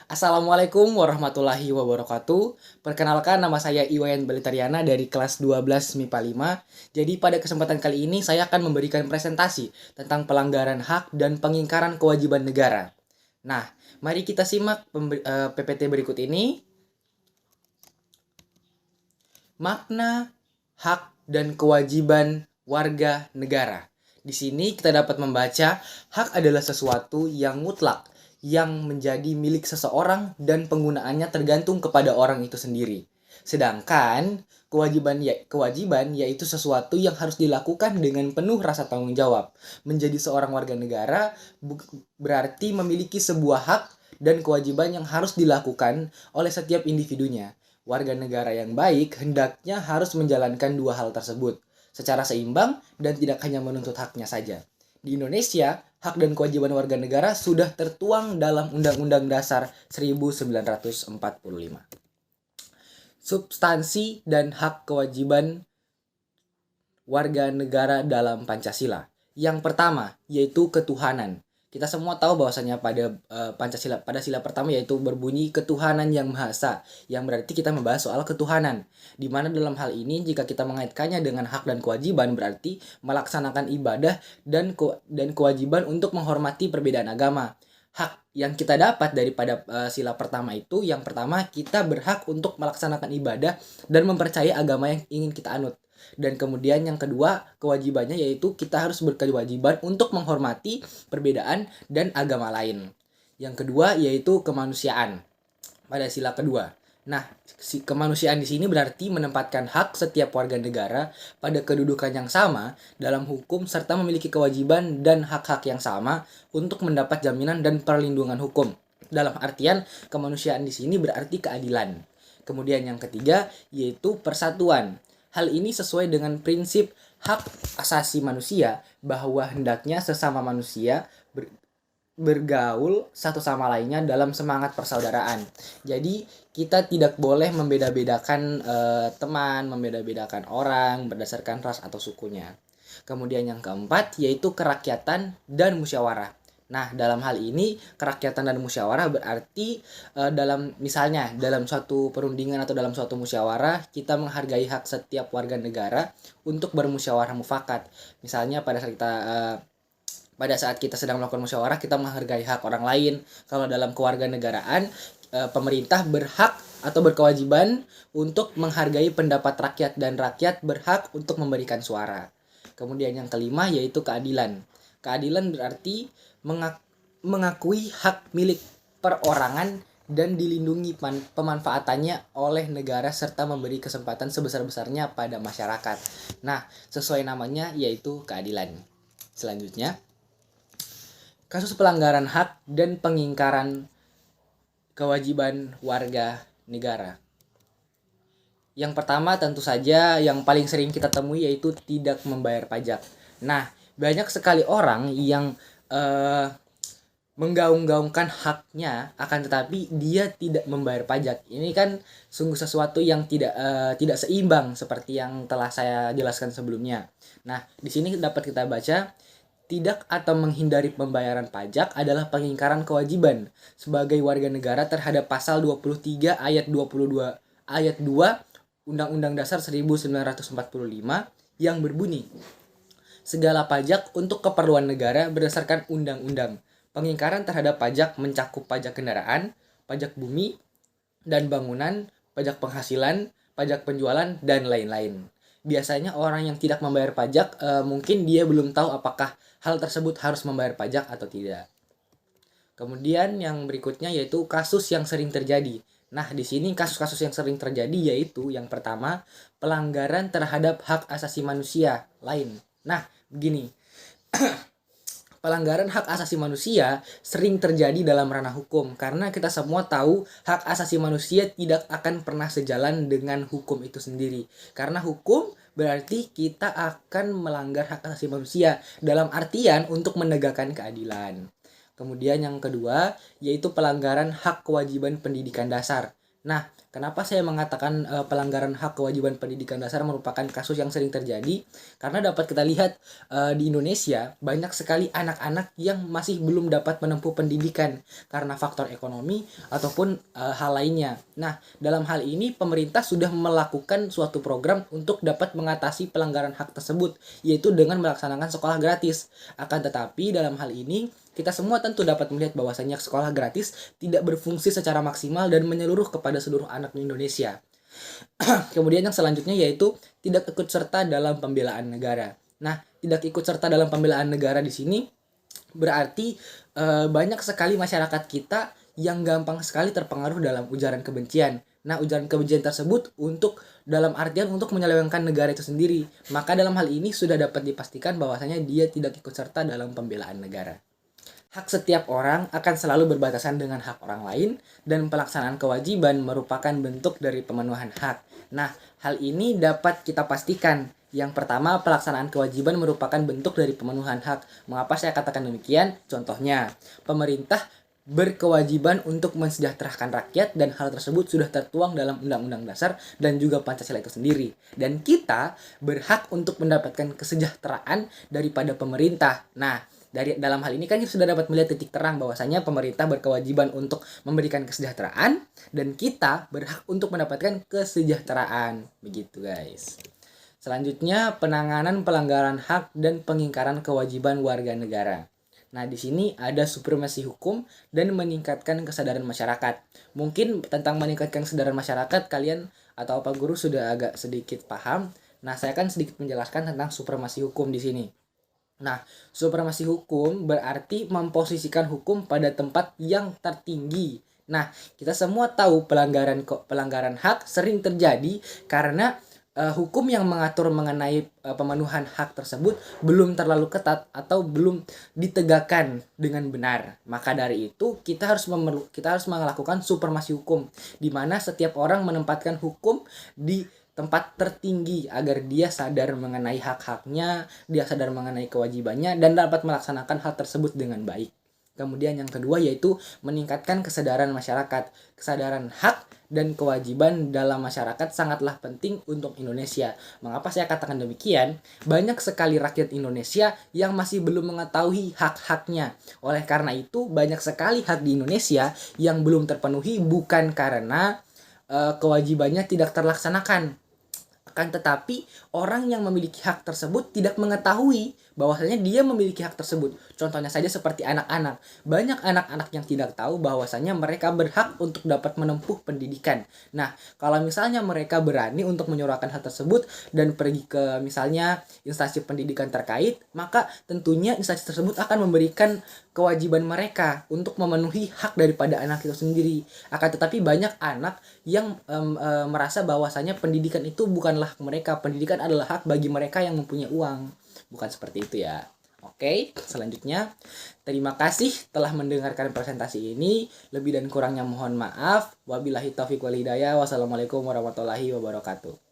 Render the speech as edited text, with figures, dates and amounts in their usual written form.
Assalamualaikum warahmatullahi wabarakatuh. Perkenalkan, nama saya Iwayan Balitariana dari kelas 12 MIPA 5. Jadi pada kesempatan kali ini saya akan memberikan presentasi tentang pelanggaran hak dan pengingkaran kewajiban negara. Nah, mari kita simak PPT berikut ini. Makna hak dan kewajiban warga negara. Di sini kita dapat membaca hak adalah sesuatu yang mutlak, yang menjadi milik seseorang dan penggunaannya tergantung kepada orang itu sendiri. Sedangkan kewajiban yaitu sesuatu yang harus dilakukan dengan penuh rasa tanggung jawab. Menjadi seorang warga negara berarti memiliki sebuah hak dan kewajiban yang harus dilakukan oleh setiap individunya. Warga negara yang baik hendaknya harus menjalankan dua hal tersebut secara seimbang dan tidak hanya menuntut haknya saja. Di Indonesia, hak dan kewajiban warga negara sudah tertuang dalam Undang-Undang Dasar 1945. Substansi dan hak kewajiban warga negara dalam Pancasila. Yang pertama, yaitu ketuhanan. Kita semua tahu bahwasanya pada sila pertama yaitu berbunyi ketuhanan yang Maha Esa, yang berarti kita membahas soal ketuhanan. Di mana dalam hal ini jika kita mengaitkannya dengan hak dan kewajiban berarti melaksanakan ibadah dan kewajiban untuk menghormati perbedaan agama. Hak yang kita dapat daripada sila pertama itu, yang pertama kita berhak untuk melaksanakan ibadah dan mempercayai agama yang ingin kita anut. Dan kemudian yang kedua, kewajibannya yaitu kita harus berkewajiban untuk menghormati perbedaan dan agama lain. Yang kedua yaitu kemanusiaan pada sila kedua. Nah, kemanusiaan di sini berarti menempatkan hak setiap warga negara pada kedudukan yang sama dalam hukum serta memiliki kewajiban dan hak-hak yang sama untuk mendapat jaminan dan perlindungan hukum. Dalam artian kemanusiaan di sini berarti keadilan. Kemudian yang ketiga yaitu persatuan. Hal ini sesuai dengan prinsip hak asasi manusia bahwa hendaknya sesama manusia bergaul satu sama lainnya dalam semangat persaudaraan. Jadi kita tidak boleh membeda-bedakan teman, membeda-bedakan orang berdasarkan ras atau sukunya. Kemudian yang keempat yaitu kerakyatan dan musyawarah. Nah, dalam hal ini kerakyatan dan musyawarah berarti dalam suatu perundingan atau dalam suatu musyawarah kita menghargai hak setiap warga negara untuk bermusyawarah mufakat. Misalnya pada saat kita sedang melakukan musyawarah kita menghargai hak orang lain. Kalau dalam kewarganegaraan pemerintah berhak atau berkewajiban untuk menghargai pendapat rakyat dan rakyat berhak untuk memberikan suara. Kemudian yang kelima yaitu keadilan. Keadilan berarti mengakui hak milik perorangan dan dilindungi pemanfaatannya oleh negara serta memberi kesempatan sebesar-besarnya pada masyarakat. Nah, sesuai namanya yaitu keadilan. Selanjutnya, kasus pelanggaran hak dan pengingkaran kewajiban warga negara. Yang pertama tentu saja yang paling sering kita temui yaitu tidak membayar pajak. Nah, banyak sekali orang yang menggaung-gaungkan haknya akan tetapi dia tidak membayar pajak. Ini kan sungguh sesuatu yang tidak seimbang seperti yang telah saya jelaskan sebelumnya. Nah, di sini dapat kita baca tidak atau menghindari pembayaran pajak adalah pengingkaran kewajiban sebagai warga negara terhadap pasal 23 ayat 22 ayat 2 Undang-Undang Dasar 1945 yang berbunyi segala pajak untuk keperluan negara berdasarkan undang-undang. Pengingkaran terhadap pajak mencakup pajak kendaraan, pajak bumi dan bangunan, pajak penghasilan, pajak penjualan, dan lain-lain. Biasanya orang yang tidak membayar pajak mungkin dia belum tahu apakah hal tersebut harus membayar pajak atau tidak. Kemudian yang berikutnya yaitu kasus yang sering terjadi. Nah, di sini kasus-kasus yang sering terjadi yaitu yang pertama, pelanggaran terhadap hak asasi manusia lain. Nah, begini. Pelanggaran hak asasi manusia sering terjadi dalam ranah hukum karena kita semua tahu hak asasi manusia tidak akan pernah sejalan dengan hukum itu sendiri. Karena hukum berarti kita akan melanggar hak asasi manusia dalam artian untuk menegakkan keadilan. Kemudian yang kedua yaitu pelanggaran hak kewajiban pendidikan dasar. Nah, kenapa saya mengatakan pelanggaran hak kewajiban pendidikan dasar merupakan kasus yang sering terjadi? Karena dapat kita lihat di Indonesia banyak sekali anak-anak yang masih belum dapat menempuh pendidikan karena faktor ekonomi ataupun hal lainnya. Nah, dalam hal ini pemerintah sudah melakukan suatu program untuk dapat mengatasi pelanggaran hak tersebut, yaitu dengan melaksanakan sekolah gratis. Akan tetapi dalam hal ini kita semua tentu dapat melihat bahwasanya sekolah gratis tidak berfungsi secara maksimal dan menyeluruh kepada seluruh anak di Indonesia. Kemudian yang selanjutnya yaitu tidak ikut serta dalam pembelaan negara. Nah, tidak ikut serta dalam pembelaan negara di sini berarti banyak sekali masyarakat kita yang gampang sekali terpengaruh dalam ujaran kebencian. Nah, ujaran kebencian tersebut dalam artian untuk menyelewengkan negara itu sendiri. Maka dalam hal ini sudah dapat dipastikan bahwasanya dia tidak ikut serta dalam pembelaan negara. Hak setiap orang akan selalu berbatasan dengan hak orang lain, dan pelaksanaan kewajiban merupakan bentuk dari pemenuhan hak. Nah, hal ini dapat kita pastikan. Yang pertama, pelaksanaan kewajiban merupakan bentuk dari pemenuhan hak. Mengapa saya katakan demikian? Contohnya, pemerintah berkewajiban untuk mensejahterakan rakyat, dan hal tersebut sudah tertuang dalam Undang-Undang Dasar dan juga Pancasila itu sendiri. Dan kita berhak untuk mendapatkan kesejahteraan daripada pemerintah. Nah, dalam hal ini kan kita sudah dapat melihat titik terang bahwasanya pemerintah berkewajiban untuk memberikan kesejahteraan dan kita berhak untuk mendapatkan kesejahteraan. Begitu, guys. Selanjutnya, penanganan pelanggaran hak dan pengingkaran kewajiban warga negara. Nah, di sini ada supremasi hukum dan meningkatkan kesadaran masyarakat. Mungkin tentang meningkatkan kesadaran masyarakat kalian atau Pak Guru sudah agak sedikit paham. Nah, saya akan sedikit menjelaskan tentang supremasi hukum di sini. Nah, supremasi hukum berarti memposisikan hukum pada tempat yang tertinggi. Nah, kita semua tahu pelanggaran hak sering terjadi karena hukum yang mengatur mengenai pemenuhan hak tersebut belum terlalu ketat atau belum ditegakkan dengan benar. Maka dari itu kita harus melakukan supremasi hukum, di mana setiap orang menempatkan hukum di tempat tertinggi agar dia sadar mengenai hak-haknya, dia sadar mengenai kewajibannya, dan dapat melaksanakan hal tersebut dengan baik. Kemudian yang kedua yaitu meningkatkan kesadaran masyarakat. Kesadaran hak dan kewajiban dalam masyarakat sangatlah penting untuk Indonesia. Mengapa saya katakan demikian? Banyak sekali rakyat Indonesia yang masih belum mengetahui hak-haknya. Oleh karena itu, banyak sekali hak di Indonesia yang belum terpenuhi bukan karena kewajibannya tidak terlaksanakan. Akan tetapi orang yang memiliki hak tersebut tidak mengetahui bahwasanya dia memiliki hak tersebut. Contohnya saja seperti anak-anak. Banyak anak-anak yang tidak tahu bahwasanya mereka berhak untuk dapat menempuh pendidikan. Nah, kalau misalnya mereka berani untuk menyuarakan hal tersebut dan pergi ke misalnya instansi pendidikan terkait, maka tentunya instansi tersebut akan memberikan kewajiban mereka untuk memenuhi hak daripada anak itu sendiri. Akan tetapi banyak anak yang merasa bahwasanya pendidikan itu bukanlah hak mereka. Pendidikan adalah hak bagi mereka yang mempunyai uang. Bukan seperti itu ya. Oke, selanjutnya terima kasih telah mendengarkan presentasi ini. Lebih dan kurangnya mohon maaf. Wabillahi taufiq wal hidayah. Wassalamualaikum warahmatullahi wabarakatuh.